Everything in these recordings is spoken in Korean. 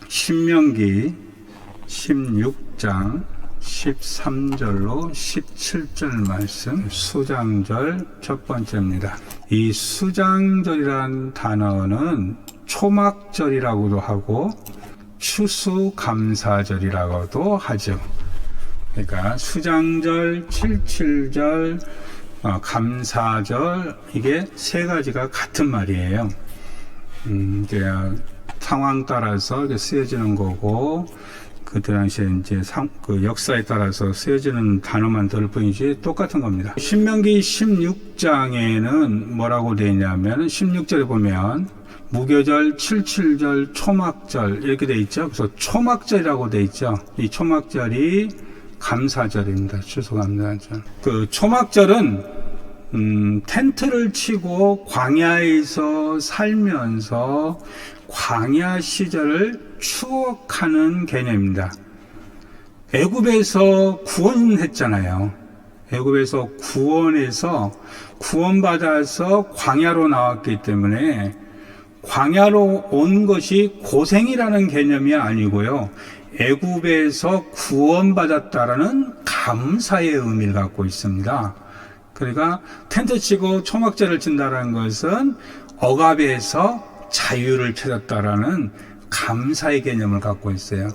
신명기 16장 13절로 17절 말씀, 수장절 첫 번째입니다. 이 수장절이란 단어는 초막절이라고도 하고 추수감사절이라고도 하죠. 그러니까 수장절, 칠칠절, 감사절, 이게 세 가지가 같은 말이에요. 이제 상황 따라서 이렇게 쓰여지는 거고, 그때 당시에 이제 그 역사에 따라서 쓰여지는 단어만 다를 뿐이지 똑같은 겁니다. 신명기 16장에는 뭐라고 되어 있냐면 16절에 보면 무교절, 칠칠절, 초막절 이렇게 되어 있죠. 그래서 초막절이라고 되어 있죠. 이 초막절이 감사절입니다. 추수감사절. 그 초막절은 텐트를 치고 광야에서 살면서 광야 시절을 추억하는 개념입니다. 애굽에서 구원했잖아요. 애굽에서 구원받아서 광야로 나왔기 때문에 광야로 온 것이 고생이라는 개념이 아니고요. 애굽에서 구원받았다라는 감사의 의미를 갖고 있습니다. 그러니까 텐트 치고 초막절을 친다는 것은 억압에서 자유를 찾았다라는 감사의 개념을 갖고 있어요.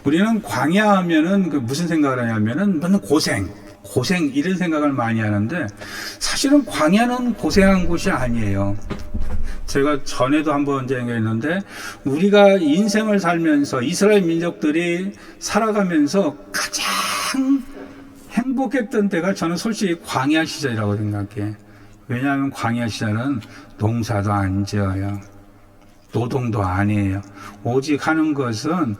우리는 광야 하면은 무슨 생각을 하냐면은 고생 이런 생각을 많이 하는데 사실은 광야는 고생한 곳이 아니에요. 제가 전에도 한번 얘기했는데 우리가 인생을 살면서 이스라엘 민족들이 살아가면서 가장 행복했던 때가 저는 솔직히 광야 시절이라고 생각해. 왜냐하면 광야 시절은 농사도 안 지어요. 노동도 안 해요. 오직 하는 것은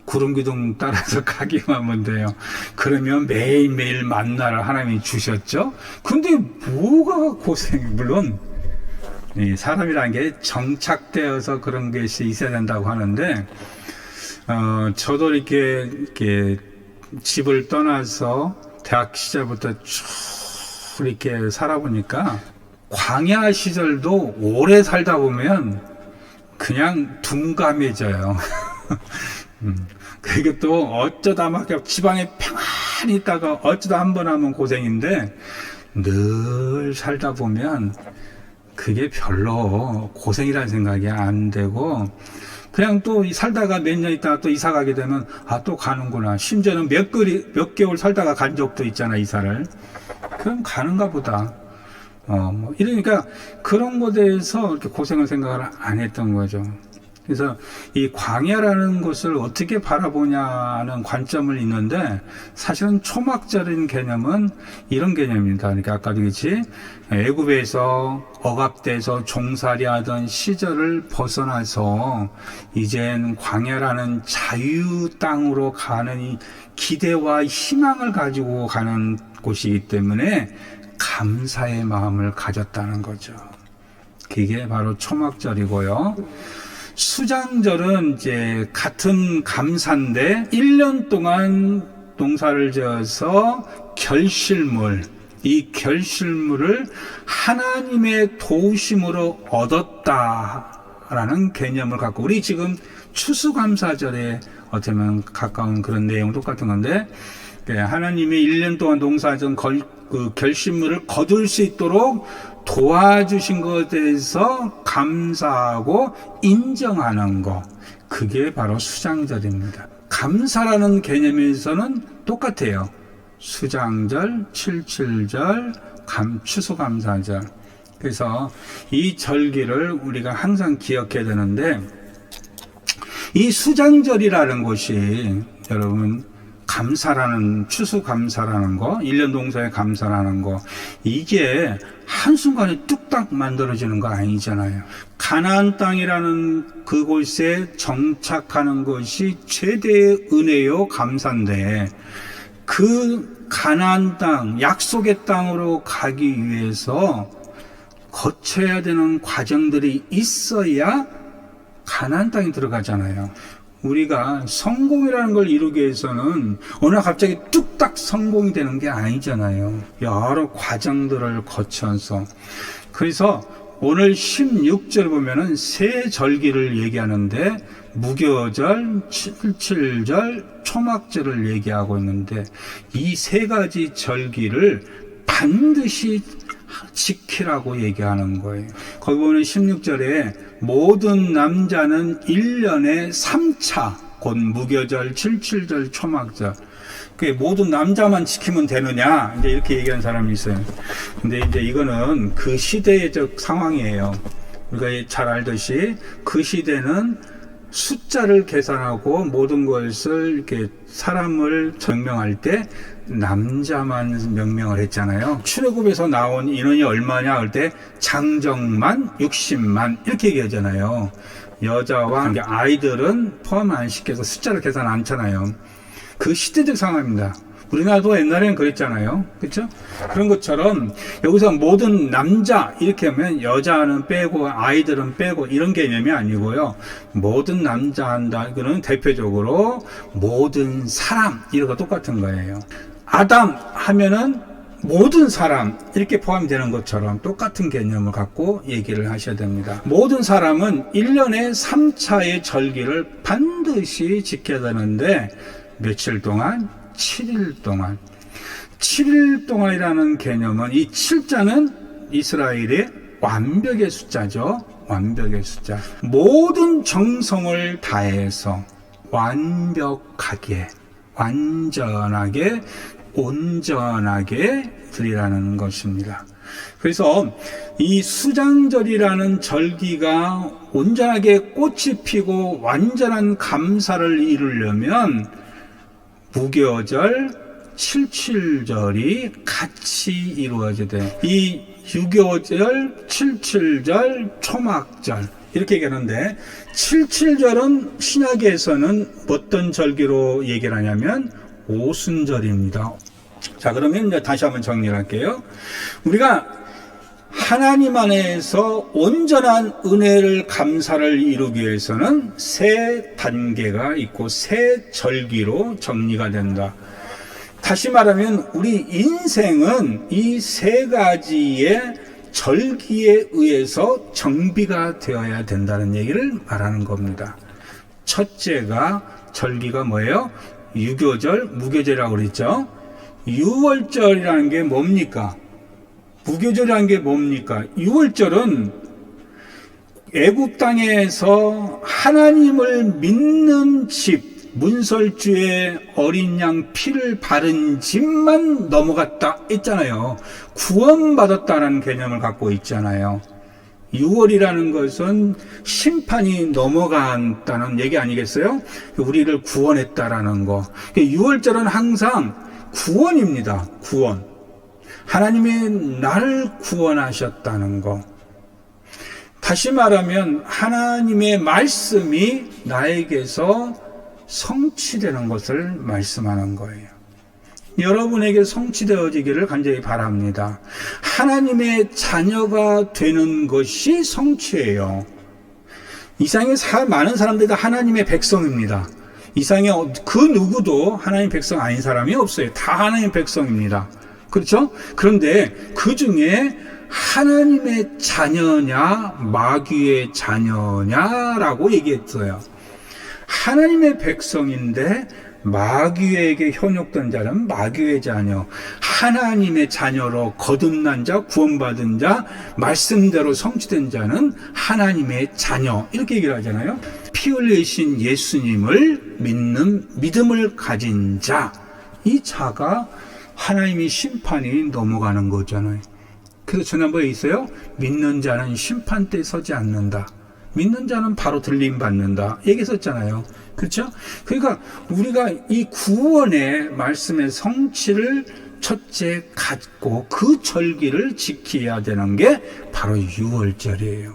구름기둥 따라서 가기만 하면 돼요. 그러면 매일매일 만나를 하나님이 주셨죠. 근데 뭐가 물론 사람이라는 게 정착되어서 그런 것이 있어야 된다고 하는데 저도 이렇게 집을 떠나서 대학 시절부터 쭉 이렇게 살아보니까 광야 시절도 오래 살다 보면 그냥 둔감해져요. 그게 또 어쩌다 막 집안에 평안히 있다가 어쩌다 한 번 하면 고생인데 늘 살다 보면 그게 별로 고생이라는 생각이 안 되고 그냥 또 살다가 몇 년 있다가 또 이사 가게 되면 또 가는구나. 심지어는 몇 개월 살다가 간 적도 있잖아, 이사를. 그럼 가는가 보다. 이러니까 그런 것에 대해서 이렇게 고생을 생각을 안 했던 거죠. 그래서 이 광야라는 것을 어떻게 바라보냐는 관점을 있는데 사실은 초막절인 개념은 이런 개념입니다. 그러니까 아까도 그렇지 애굽에서 억압돼서 종살이 하던 시절을 벗어나서 이젠 광야라는 자유 땅으로 가는 이 기대와 희망을 가지고 가는 곳이기 때문에 감사의 마음을 가졌다는 거죠. 그게 바로 초막절이고요. 수장절은 이제 같은 감사인데 1년 동안 농사를 지어서 이 결실물을 하나님의 도우심으로 얻었다라는 개념을 갖고 우리 지금 추수감사절에 어쩌면 가까운 그런 내용 똑같은 건데 하나님이 1년 동안 농사지은 그 결실물을 거둘 수 있도록 도와주신 것에 대해서 감사하고 인정하는 것, 그게 바로 수장절입니다. 감사라는 개념에서는 똑같아요. 수장절, 칠칠절, 추수감사절. 그래서 이 절기를 우리가 항상 기억해야 되는데 이 수장절이라는 것이 여러분 추수감사라는 거, 1년 농사에 감사라는 거, 이게 한순간에 뚝딱 만들어지는 거 아니잖아요. 가나안 땅이라는 그곳에 정착하는 것이 최대의 은혜요, 감사인데, 그 가나안 땅, 약속의 땅으로 가기 위해서 거쳐야 되는 과정들이 있어야 가나안 땅에 들어가잖아요. 우리가 성공이라는 걸 이루기 위해서는 어느 날 갑자기 뚝딱 성공이 되는 게 아니잖아요. 여러 과정들을 거쳐서. 그래서 오늘 16절 보면은 새 절기를 얘기하는데 무교절, 칠칠절, 초막절을 얘기하고 있는데 이 세 가지 절기를 반드시 지키라고 얘기하는 거예요. 거기 보면 16절에 모든 남자는 1년에 3차 곧 무교절, 칠칠절, 초막절. 모든 남자만 지키면 되느냐? 이제 이렇게 얘기하는 사람이 있어요. 근데 이제 이거는 그 시대적 상황이에요. 우리가 잘 알듯이 그 시대는 숫자를 계산하고 모든 것을 이렇게 사람을 명명할 때 남자만 명명을 했잖아요. 출애굽에서 나온 인원이 얼마냐 할 때 장정만 60만 이렇게 얘기하잖아요. 여자와 아이들은 포함 안 시켜서 숫자를 계산 안 하잖아요. 그 시대적 상황입니다. 우리나라도 옛날에는 그랬잖아요. 그렇죠? 그런 것처럼 여기서 모든 남자 이렇게 하면 여자는 빼고 아이들은 빼고 이런 개념이 아니고요. 모든 남자 한다. 이거는 대표적으로 모든 사람 이거가 똑같은 거예요. 아담 하면은 모든 사람 이렇게 포함이 되는 것처럼 똑같은 개념을 갖고 얘기를 하셔야 됩니다. 모든 사람은 1년에 3차의 절기를 반드시 지켜야 되는데 며칠 동안? 7일 동안. 7일 동안이라는 개념은 이 7자는 이스라엘의 완벽의 숫자죠. 완벽의 숫자. 모든 정성을 다해서 완벽하게, 완전하게, 온전하게 드리라는 것입니다. 그래서 이 수장절이라는 절기가 온전하게 꽃이 피고 완전한 감사를 이루려면 무교절, 칠칠절이 같이 이루어져야 돼요. 이 유교절, 칠칠절, 초막절 이렇게 얘기하는데 칠칠절은 신약에서는 어떤 절기로 얘기를 하냐면 오순절입니다. 자, 그러면 이제 다시 한번 정리를 할게요. 우리가 하나님 안에서 온전한 은혜를 감사를 이루기 위해서는 세 단계가 있고 세 절기로 정리가 된다. 다시 말하면 우리 인생은 이 세 가지의 절기에 의해서 정비가 되어야 된다는 얘기를 말하는 겁니다. 첫째가 절기가 뭐예요? 유교절, 무교절이라고 그랬죠. 유월절이라는 게 뭡니까? 무교절이라는 게 뭡니까? 유월절은 애굽 땅에서 하나님을 믿는 집, 문설주의 어린 양 피를 바른 집만 넘어갔다 했잖아요. 구원받았다는 개념을 갖고 있잖아요. 6월이라는 것은 심판이 넘어간다는 얘기 아니겠어요? 우리를 구원했다라는 거. 6월절은 항상 구원입니다. 구원. 하나님이 나를 구원하셨다는 거. 다시 말하면 하나님의 말씀이 나에게서 성취되는 것을 말씀하는 거예요. 여러분에게 성취되어지기를 간절히 바랍니다. 하나님의 자녀가 되는 것이 성취예요. 이 세상에 많은 사람들이 다 하나님의 백성입니다. 이 세상에 그 누구도 하나님 백성 아닌 사람이 없어요. 다 하나님 백성입니다. 그렇죠? 그런데 그 중에 하나님의 자녀냐 마귀의 자녀냐라고 얘기했어요. 하나님의 백성인데 마귀에게 현혹된 자는 마귀의 자녀, 하나님의 자녀로 거듭난 자, 구원받은 자, 말씀대로 성취된 자는 하나님의 자녀 이렇게 얘기를 하잖아요. 피 흘리신 예수님을 믿는 믿음을 가진 자, 이 자가 하나님의 심판이 넘어가는 거잖아요. 그래서 지난번에 있어요. 믿는 자는 심판 때 서지 않는다. 믿는 자는 바로 들림 받는다. 얘기했었잖아요. 그렇죠? 그러니까 우리가 이 구원의 말씀의 성취를 첫째 갖고 그 절기를 지켜야 되는 게 바로 유월절이에요.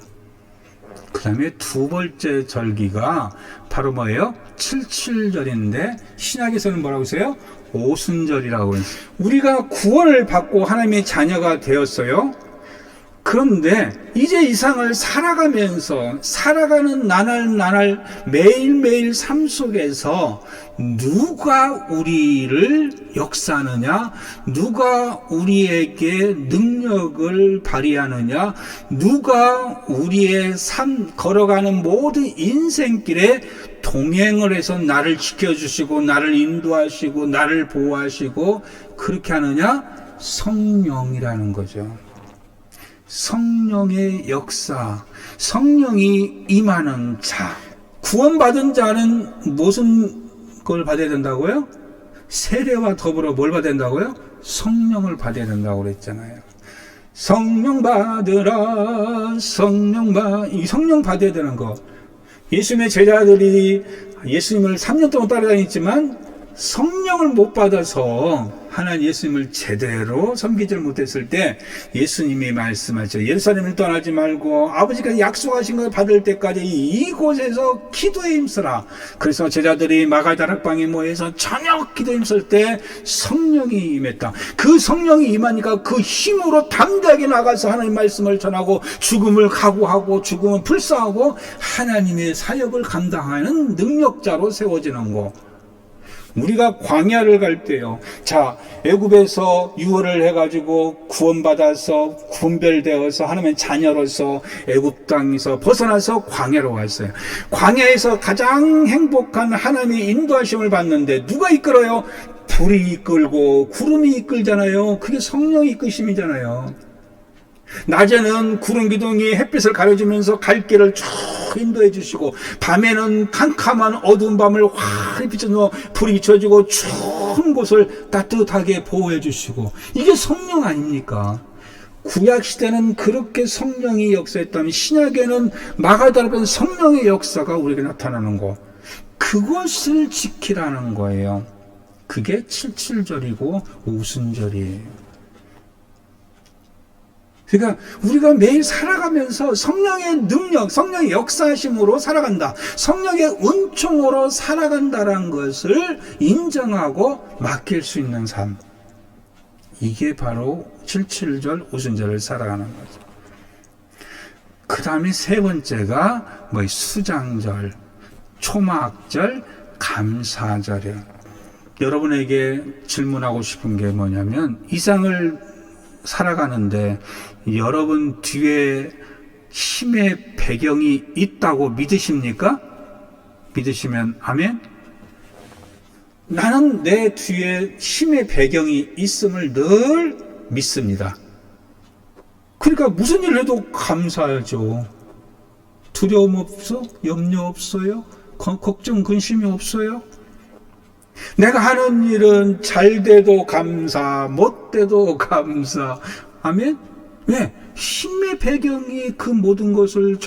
그 다음에 두 번째 절기가 바로 뭐예요? 칠칠절인데 신약에서는 뭐라고 했어요? 오순절이라고 했어요. 우리가 구원을 받고 하나님의 자녀가 되었어요. 그런데 이제 이 세상을 살아가면서 살아가는 나날 매일매일 삶 속에서 누가 우리를 역사하느냐, 누가 우리에게 능력을 발휘하느냐, 누가 우리의 삶 걸어가는 모든 인생길에 동행을 해서 나를 지켜주시고 나를 인도하시고 나를 보호하시고 그렇게 하느냐? 성령이라는 거죠. 성령의 역사, 성령이 임하는 자. 구원받은 자는 무슨 걸 받아야 된다고요? 세례와 더불어 뭘 받아야 된다고요? 성령을 받아야 된다고 그랬잖아요. 성령 받으라, 이 성령 받아야 되는 거. 예수님의 제자들이 예수님을 3년 동안 따라다녔지만 성령을 못 받아서 하나님 예수님을 제대로 섬기지를 못했을 때 예수님이 말씀하죠. 예루살렘을 떠나지 말고 아버지가 약속하신 걸 받을 때까지 이곳에서 기도에 힘쓰라. 그래서 제자들이 마가다락방에 모여서 저녁 기도에 힘쓸 때 성령이 임했다. 그 성령이 임하니까 그 힘으로 담대하게 나가서 하나님 말씀을 전하고 죽음을 각오하고 죽음을 불사하고 하나님의 사역을 감당하는 능력자로 세워지는 거. 우리가 광야를 갈 때요. 자, 애굽에서 유월을 해가지고 구원받아서 분별되어서 하나님의 자녀로서 애굽 땅에서 벗어나서 광야로 왔어요. 광야에서 가장 행복한 하나님의 인도하심을 받는데 누가 이끌어요? 불이 이끌고 구름이 이끌잖아요. 그게 성령의 이끄심이잖아요. 낮에는 구름 기둥이 햇빛을 가려주면서 갈 길을 쭉 인도해 주시고 밤에는 캄캄한 어두운 밤을 환히 비춰서 불이 비춰주고 추운 곳을 따뜻하게 보호해 주시고 이게 성령 아닙니까? 구약시대는 그렇게 성령이 역사했다면 신약에는 마가다락방 성령의 역사가 우리에게 나타나는 거, 그것을 지키라는 거예요. 그게 칠칠절이고 오순절이에요. 그러니까 우리가 매일 살아가면서 성령의 능력, 성령의 역사하심으로 살아간다. 성령의 은총으로 살아간다는 것을 인정하고 맡길 수 있는 삶. 이게 바로 칠칠절, 오순절을 살아가는 거죠. 그 다음에 세 번째가 수장절, 초막절, 감사절이에요. 여러분에게 질문하고 싶은 게 뭐냐면 이 세상을 살아가는데 여러분 뒤에 힘의 배경이 있다고 믿으십니까? 믿으시면 아멘? 나는 내 뒤에 힘의 배경이 있음을 늘 믿습니다. 그러니까 무슨 일을 해도 감사하죠. 두려움 없어? 염려 없어요? 걱정, 근심이 없어요? 내가 하는 일은 잘 돼도 감사, 못 돼도 감사. 아멘? 왜? 힘의 배경이 그 모든 것을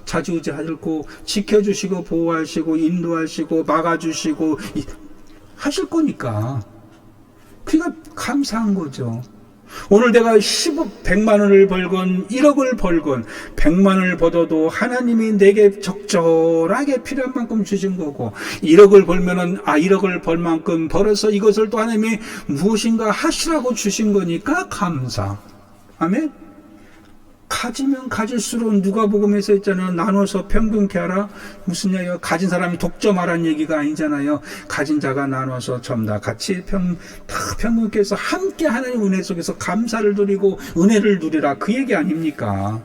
좌지우지하고 지켜주시고 보호하시고 인도하시고 막아주시고 하실 거니까. 그러니까 감사한 거죠. 오늘 내가 100만 원을 벌건 1억을 벌건 100만 원을 벌어도 하나님이 내게 적절하게 필요한 만큼 주신 거고 1억을 벌면은 1억을 벌 만큼 벌어서 이것을 또 하나님이 무엇인가 하시라고 주신 거니까 감사. 아멘? 가지면 가질수록 누가복음에서 있잖아요. 나눠서 평균케 하라. 무슨 얘기야? 가진 사람이 독점하라는 얘기가 아니잖아요. 가진 자가 나눠서 전부 다 같이 평균케 해서 함께 하나님 은혜 속에서 감사를 드리고 은혜를 누리라. 그 얘기 아닙니까?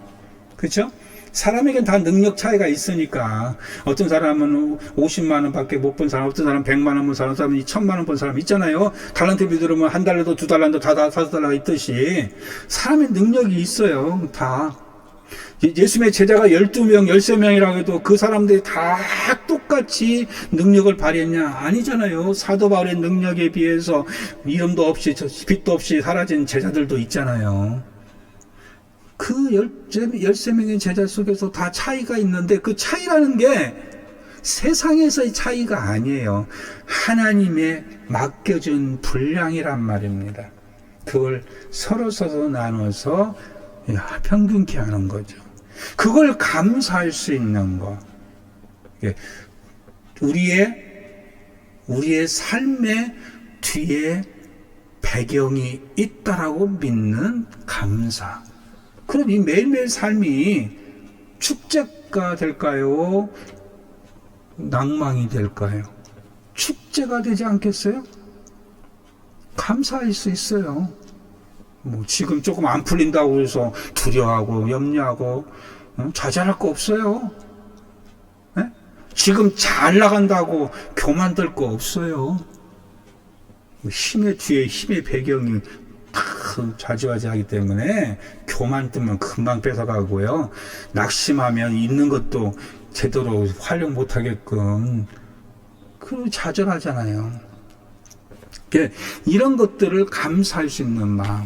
그렇죠? 사람에겐 다 능력 차이가 있으니까 어떤 사람은 50만 원밖에 못 번 사람, 어떤 사람 100만 원 번 사람, 어떤 사람은 1000만 원 번 사람 있잖아요. 달란트 비들으면 한 달러도 두 달란트 다 5달러가 있듯이 사람의 능력이 있어요. 다. 예수님의 제자가 12명, 13명이라고 해도 그 사람들이 다 똑같이 능력을 발휘했냐? 아니잖아요. 사도 바울의 능력에 비해서 이름도 없이 빛도 없이 사라진 제자들도 있잖아요. 그 13명의 제자 속에서 다 차이가 있는데 그 차이라는 게 세상에서의 차이가 아니에요. 하나님의 맡겨준 분량이란 말입니다. 그걸 서로 나눠서 평균케 하는 거죠. 그걸 감사할 수 있는 거. 우리의 삶의 뒤에 배경이 있다라고 믿는 감사. 그럼 이 매일매일 삶이 축제가 될까요? 낭망이 될까요? 축제가 되지 않겠어요? 감사할 수 있어요. 뭐 지금 조금 안 풀린다고 해서 두려워하고 염려하고 좌절할 거 없어요. 네? 지금 잘 나간다고 교만될 거 없어요. 힘의 뒤에 힘의 배경이 다 좌지우지하기 때문에 교만 뜨면 금방 뺏어가고요. 낙심하면 있는 것도 제대로 활용 못하게끔 그리고 좌절하잖아요. 이런 것들을 감사할 수 있는 마음.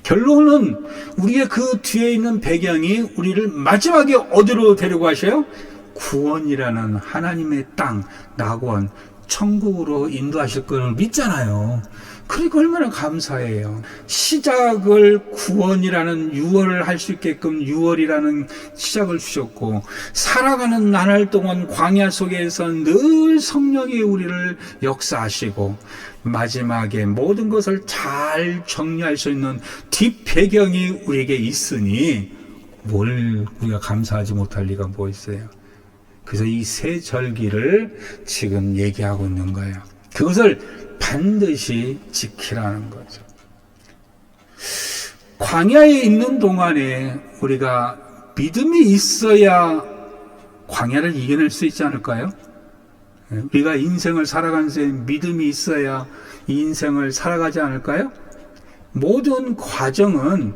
결론은 우리의 그 뒤에 있는 배경이 우리를 마지막에 어디로 데리고 가셔요? 구원이라는 하나님의 땅, 낙원, 천국으로 인도하실 것을 믿잖아요. 그리고 얼마나 감사해요. 시작을 구원이라는 유월을 할 수 있게끔 유월이라는 시작을 주셨고, 살아가는 나날 동안 광야 속에서 늘 성령이 우리를 역사하시고, 마지막에 모든 것을 잘 정리할 수 있는 뒷배경이 우리에게 있으니 뭘 우리가 감사하지 못할 리가 뭐 있어요. 그래서 이 세 절기를 지금 얘기하고 있는 거예요. 그것을 반드시 지키라는 거죠. 광야에 있는 동안에 우리가 믿음이 있어야 광야를 이겨낼 수 있지 않을까요? 우리가 인생을 살아가는 데 믿음이 있어야 이 인생을 살아가지 않을까요? 모든 과정은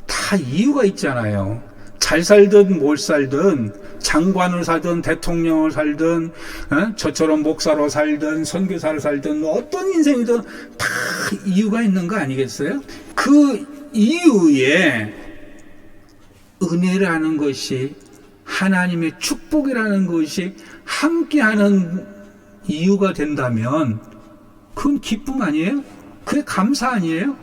다 이유가 있잖아요. 잘 살든 못 살든, 장관을 살든 대통령을 살든, 저처럼 목사로 살든 선교사로 살든 어떤 인생이든 다 이유가 있는 거 아니겠어요? 그 이유에 은혜라는 것이, 하나님의 축복이라는 것이 함께하는 이유가 된다면 그건 기쁨 아니에요? 그게 감사 아니에요?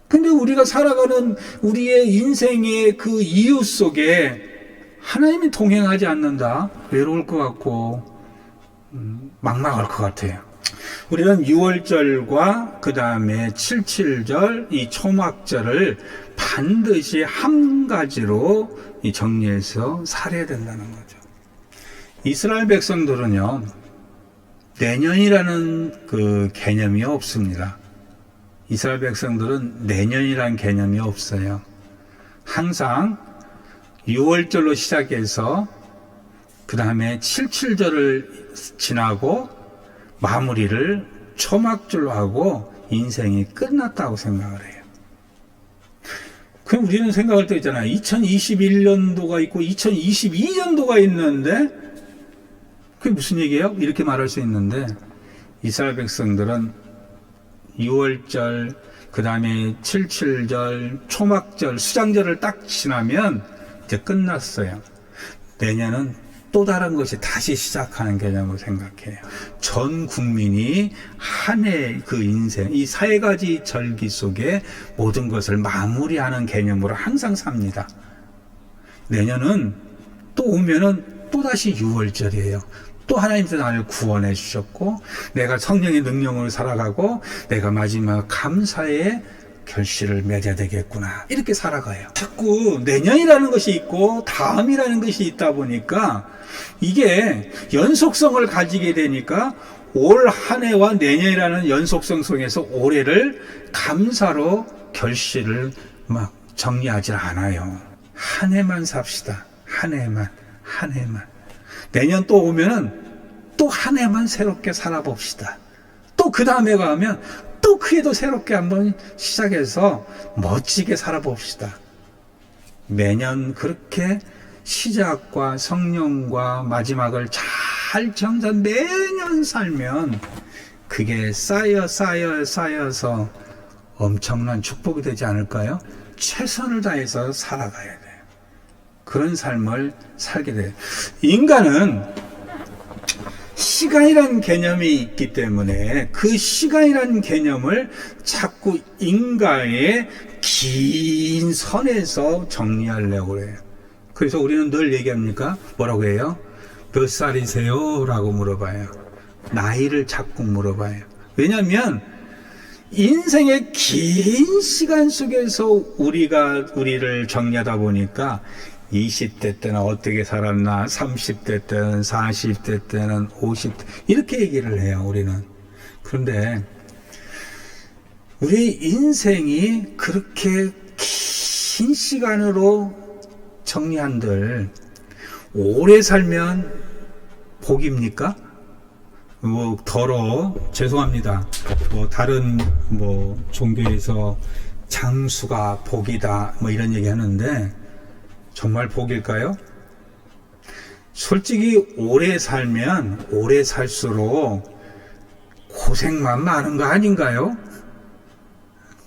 근데 우리가 살아가는 우리의 인생의 그 이유 속에 하나님이 동행하지 않는다? 외로울 것 같고 막막할 것 같아요. 우리는 6월절과 그 다음에 77절, 이 초막절을 반드시 한 가지로 정리해서 살아야 된다는 거죠. 이스라엘 백성들은요, 내년이라는 그 개념이 없습니다. 이스라엘 백성들은 내년이라는 개념이 없어요. 항상 6월절로 시작해서 그 다음에 77절을 지나고 마무리를 초막절로 하고 인생이 끝났다고 생각을 해요. 그럼 우리는 생각할 때 있잖아요. 2021년도가 있고 2022년도가 있는데 그게 무슨 얘기예요? 이렇게 말할 수 있는데 이스라엘 백성들은 6월절, 그 다음에 77절, 초막절, 수장절을 딱 지나면 이제 끝났어요. 내년은 또 다른 것이 다시 시작하는 개념으로 생각해요. 전 국민이 한 해 그 인생, 이 세 가지 절기 속에 모든 것을 마무리하는 개념으로 항상 삽니다. 내년은 또 오면은 또 다시 6월절이에요. 또 하나님께서 나를 구원해 주셨고 내가 성령의 능력으로 살아가고 내가 마지막 감사의 결실을 맺어야 되겠구나, 이렇게 살아가요. 자꾸 내년이라는 것이 있고 다음이라는 것이 있다 보니까 이게 연속성을 가지게 되니까 올 한 해와 내년이라는 연속성 속에서 올해를 감사로 결실을 막 정리하지 않아요. 한 해만 삽시다. 한 해만. 내년 또 오면은 또 한 해만 새롭게 살아봅시다. 또 그 다음에 가면 또 그에도 새롭게 한번 시작해서 멋지게 살아봅시다. 매년 그렇게 시작과 성령과 마지막을 잘 정해서 매년 살면 그게 쌓여서 엄청난 축복이 되지 않을까요? 최선을 다해서 살아가야 돼요. 그런 삶을 살게 돼요. 인간은 시간이라는 개념이 있기 때문에 그 시간이라는 개념을 자꾸 인간의 긴 선에서 정리하려고 해요. 그래서 우리는 늘 얘기합니까? 뭐라고 해요? 몇 살이세요? 라고 물어봐요. 나이를 자꾸 물어봐요. 왜냐하면 인생의 긴 시간 속에서 우리를 정리하다 보니까 20대 때는 어떻게 살았나, 30대 때는, 40대 때는, 50대, 이렇게 얘기를 해요, 우리는. 그런데, 우리 인생이 그렇게 긴 시간으로 정리한들, 오래 살면 복입니까? 죄송합니다. 다른 종교에서 장수가 복이다, 이런 얘기 하는데, 정말 복일까요? 솔직히 오래 살면 오래 살수록 고생만 많은 거 아닌가요?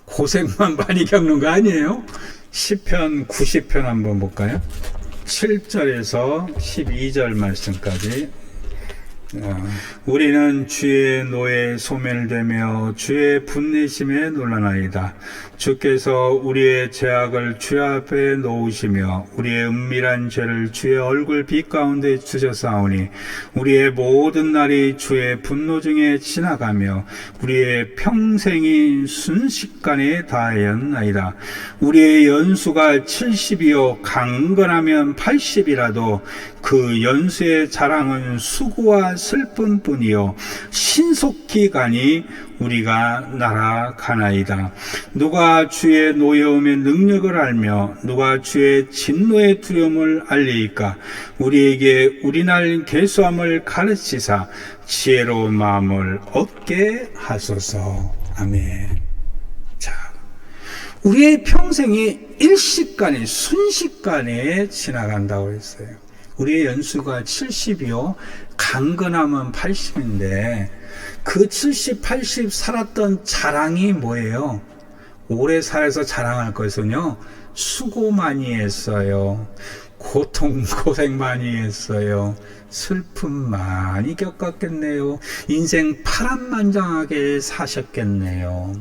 고생만 많이 겪는 거 아니에요? 시편 90편 한번 볼까요? 7절에서 12절 말씀까지. 우리는 주의 노에 소멸되며 주의 분내심에 놀라나이다. 주께서 우리의 죄악을 주 앞에 놓으시며 우리의 은밀한 죄를 주의 얼굴 빛 가운데 주셨사오니 우리의 모든 날이 주의 분노 중에 지나가며 우리의 평생이 순식간에 다하였나이다. 우리의 연수가 70이요 강건하면 80이라도 그 연수의 자랑은 수고와 슬픔뿐이요 신속히 가니 우리가 날아가나이다. 누가 주의 노여움의 능력을 알며 누가 주의 진노의 두려움을 알리이까? 우리에게 우리날 계수함을 가르치사 지혜로운 마음을 얻게 하소서. 아멘. 자, 우리의 평생이 일시간에 순식간에 지나간다고 했어요. 우리의 연수가 70이요 강건하면 80인데 그 70, 80 살았던 자랑이 뭐예요? 오래 살아서 자랑할 것은요, 수고 많이 했어요, 고생 많이 했어요, 슬픔 많이 겪었겠네요, 인생 파란만장하게 사셨겠네요.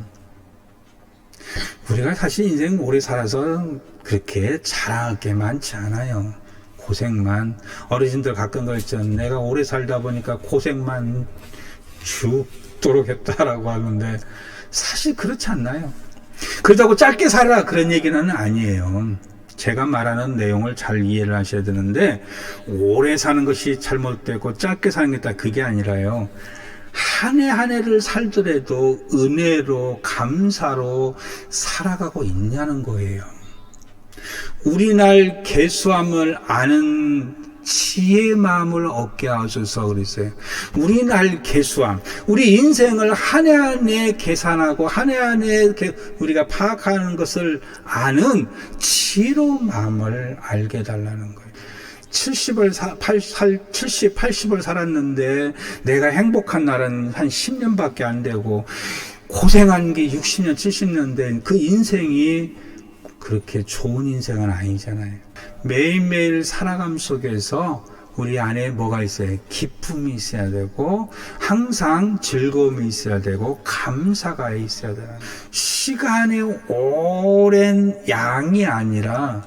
우리가 사실 인생 오래 살아서 그렇게 자랑할 게 많지 않아요. 고생만. 어르신들 가끔 그랬죠. 내가 오래 살다 보니까 고생만 죽도록 했다라고 하는데 사실 그렇지 않나요? 그렇다고 짧게 살아라 그런 얘기는 아니에요. 제가 말하는 내용을 잘 이해를 하셔야 되는데, 오래 사는 것이 잘못되고 짧게 사는 게 그게 아니라요, 한 해 한 해를 살더라도 은혜로 감사로 살아가고 있냐는 거예요. 우리날 계수함을 아는 지혜의 마음을 얻게 하셔서 그랬어요. 우리날 계수함, 우리 인생을 한 해 한 해 계산하고 한 해 한 해 우리가 파악하는 것을 아는 지혜로운 마음을 알게 해달라는 거예요. 70, 80을 살았는데 내가 행복한 날은 한 10년밖에 안 되고 고생한 게 60년, 70년 된 그 인생이 그렇게 좋은 인생은 아니잖아요. 매일매일 살아감 속에서 우리 안에 뭐가 있어요? 기쁨이 있어야 되고, 항상 즐거움이 있어야 되고, 감사가 있어야 돼요. 시간의 오랜 양이 아니라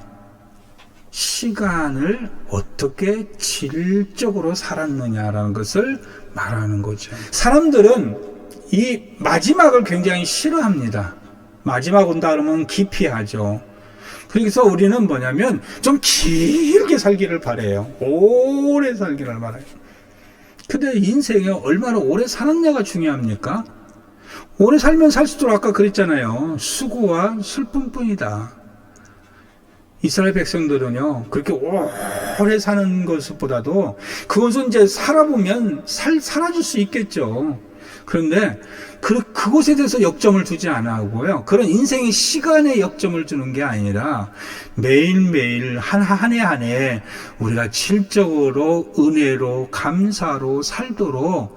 시간을 어떻게 질적으로 살았느냐라는 것을 말하는 거죠. 사람들은 이 마지막을 굉장히 싫어합니다. 마지막 온다 그러면 기피하죠. 그래서 우리는 뭐냐면 좀 길게 살기를 바라요. 오래 살기를 바라요. 근데 인생에 얼마나 오래 사느냐가 중요합니까? 오래 살면 살수록 아까 그랬잖아요. 수고와 슬픔뿐이다. 이스라엘 백성들은요, 그렇게 오래 사는 것보다도 그것은 이제 살아보면 사라질 수 있겠죠. 그런데 그곳에 대해서 역점을 두지 않고요, 그런 인생의 시간에 역점을 두는 게 아니라 매일매일 한 해 한 해 우리가 질적으로 은혜로 감사로 살도록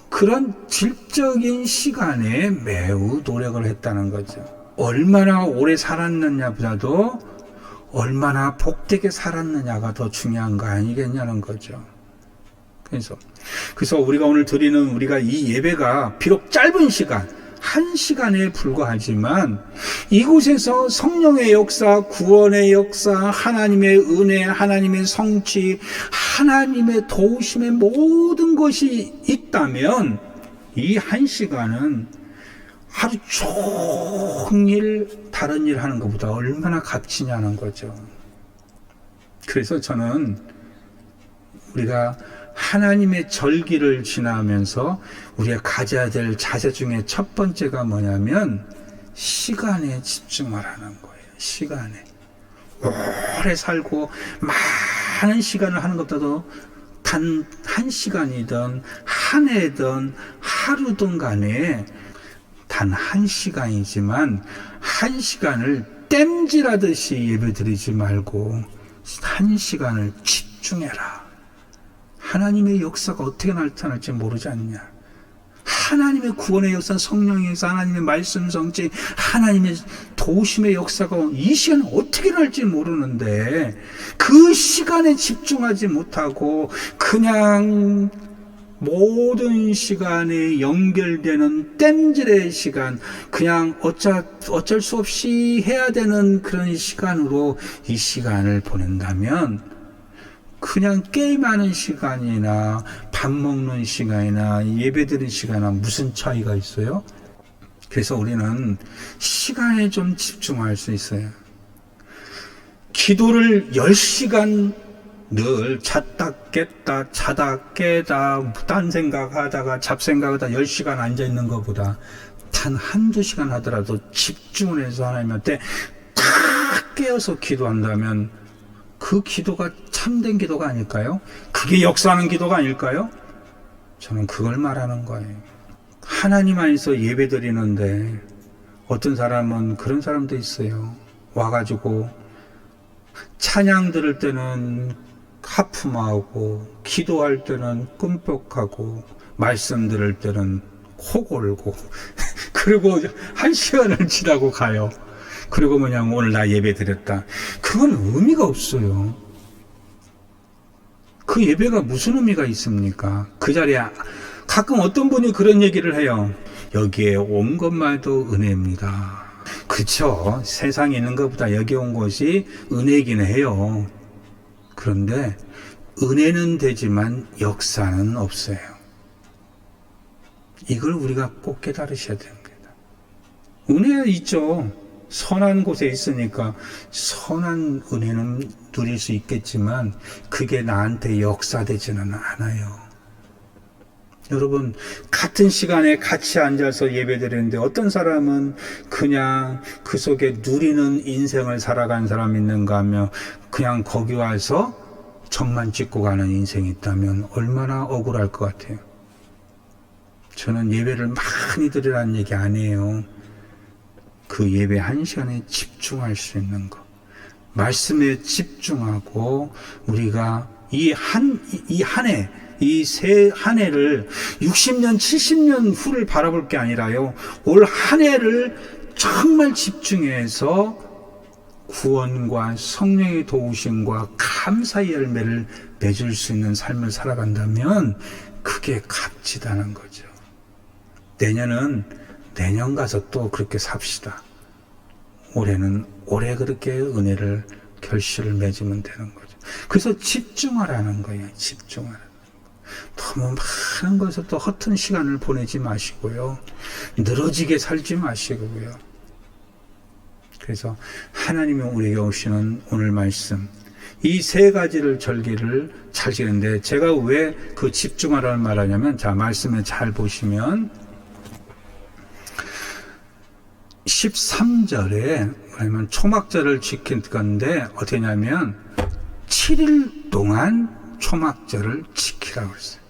그런 질적인 시간에 매우 노력을 했다는 거죠. 얼마나 오래 살았느냐보다도 얼마나 복되게 살았느냐가 더 중요한 거 아니겠냐는 거죠. 그래서 우리가 오늘 드리는 우리가 이 예배가 비록 짧은 시간, 1시간에 불과하지만 이곳에서 성령의 역사, 구원의 역사, 하나님의 은혜, 하나님의 성취, 하나님의 도우심의 모든 것이 있다면 이 1시간은 하루 종일 다른 일 하는 것보다 얼마나 값지냐는 거죠. 그래서 저는 우리가 하나님의 절기를 지나면서 우리가 가져야 될 자세 중에 첫 번째가 뭐냐면 시간에 집중하라는 거예요. 시간에. 오래 살고 많은 시간을 하는 것보다도 단 한 시간이든 한 해든 하루든 간에 단 한 시간이지만 한 시간을 땜질하듯이 예배드리지 말고 한 시간을 집중해라. 하나님의 역사가 어떻게 나타날지 모르지 않냐. 하나님의 구원의 역사, 성령의 역사, 하나님의 말씀 성취, 하나님의 도우심의 역사가 이 시간에 어떻게 날지 모르는데 그 시간에 집중하지 못하고 그냥 모든 시간에 연결되는 땜질의 시간, 그냥 어쩔 수 없이 해야 되는 그런 시간으로 이 시간을 보낸다면 그냥 게임하는 시간이나 밥 먹는 시간이나 예배드리는 시간이나 무슨 차이가 있어요? 그래서 우리는 시간에 좀 집중할 수 있어요. 기도를 10시간 늘 잤다 깼다 자다 깨다 딴 생각하다가 잡생각하다 10시간 앉아있는 것보다 단 한두 시간 하더라도 집중을 해서 하나님한테 탁 깨어서 기도한다면 그 기도가 참된 기도가 아닐까요? 그게 역사하는 기도가 아닐까요? 저는 그걸 말하는 거예요. 하나님 안에서 예배 드리는데 어떤 사람은 그런 사람도 있어요. 와가지고 찬양 들을 때는 하품하고 기도할 때는 끔뻑하고 말씀 들을 때는 코 골고 그리고 한 시간을 지나고 가요. 그리고 뭐냐면 오늘 나 예배 드렸다. 그건 의미가 없어요. 그 예배가 무슨 의미가 있습니까? 그 자리에 가끔 어떤 분이 그런 얘기를 해요. 여기에 온 것만도 은혜입니다. 그렇죠. 세상에 있는 것보다 여기 온 것이 은혜이긴 해요. 그런데 은혜는 되지만 역사는 없어요. 이걸 우리가 꼭 깨달으셔야 됩니다. 은혜 있죠. 선한 곳에 있으니까 선한 은혜는 누릴 수 있겠지만 그게 나한테 역사되지는 않아요. 여러분, 같은 시간에 같이 앉아서 예배드리는데 어떤 사람은 그냥 그 속에 누리는 인생을 살아간 사람이 있는가 하며 그냥 거기 와서 점만 찍고 가는 인생이 있다면 얼마나 억울할 것 같아요. 저는 예배를 많이 드리라는 얘기 아니에요. 그 예배 한 시간에 집중할 수 있는 것. 말씀에 집중하고 우리가 이 한 해, 이 새 한 해를 60년, 70년 후를 바라볼 게 아니라요. 올 한 해를 정말 집중해서 구원과 성령의 도우심과 감사의 열매를 맺을 수 있는 삶을 살아간다면 그게 값지다는 거죠. 내년은 내년 가서 또 그렇게 삽시다. 올해는 올해 그렇게 은혜를 결실을 맺으면 되는 거죠. 그래서 집중하라는 거예요. 집중하라는 거. 너무 많은 것에 또 허튼 시간을 보내지 마시고요. 늘어지게 살지 마시고요. 그래서 하나님이 우리에게 오시는 오늘 말씀, 이 세 가지를 절기를 잘 지는데 제가 왜 그 집중하라는 말하냐면, 자, 말씀을 잘 보시면 13절에 뭐냐면 초막절을 지킨 건데 어떻게 하냐면 7일 동안 초막절을 지키라고 했어요.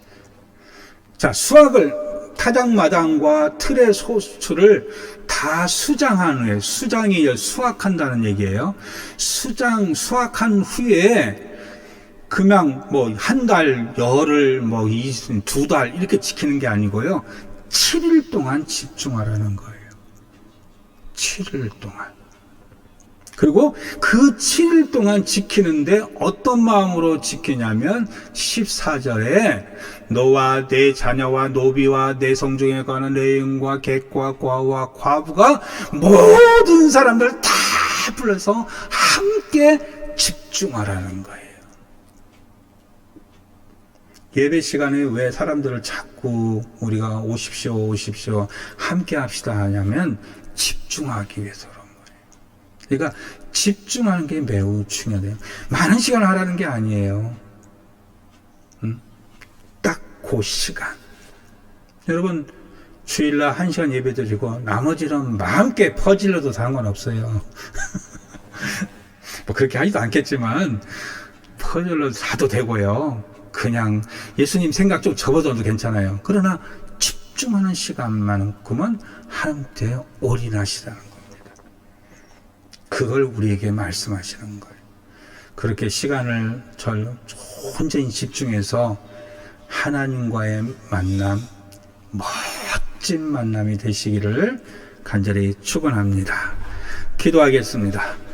자, 수확을 타작마당과 틀의 소출을 다 수장한 후에, 수장이 수확한다는 얘기예요. 수확한 후에 그냥 뭐 한 달, 열흘, 뭐 두 달 이렇게 지키는 게 아니고요. 7일 동안 집중하라는 거예요. 7일 동안. 그리고 그 7일 동안 지키는데 어떤 마음으로 지키냐면 14절에 너와 내 자녀와 노비와 내 성중에 관한 레인과 객과 과와 과부가 모든 사람들 다 불러서 함께 집중하라는 거예요. 예배 시간에 왜 사람들을 자꾸 우리가 오십시오 함께 합시다 하냐면 집중하기 위해서 그런 거예요. 그러니까 집중하는 게 매우 중요해요. 많은 시간을 하라는 게 아니에요. 딱 그 시간. 여러분 주일날 1시간 예배 드리고 나머지는 마음껏 퍼질러도 상관없어요. 뭐 그렇게 하지도 않겠지만 퍼질러 사도 되고요. 그냥 예수님 생각 좀 접어둬도 괜찮아요. 그러나 집중하는 시간만큼은 하나님께 올인하시라는 겁니다. 그걸 우리에게 말씀하시는 거예요. 그렇게 시간을 온전히 집중해서 하나님과의 만남, 멋진 만남이 되시기를 간절히 축원합니다. 기도하겠습니다.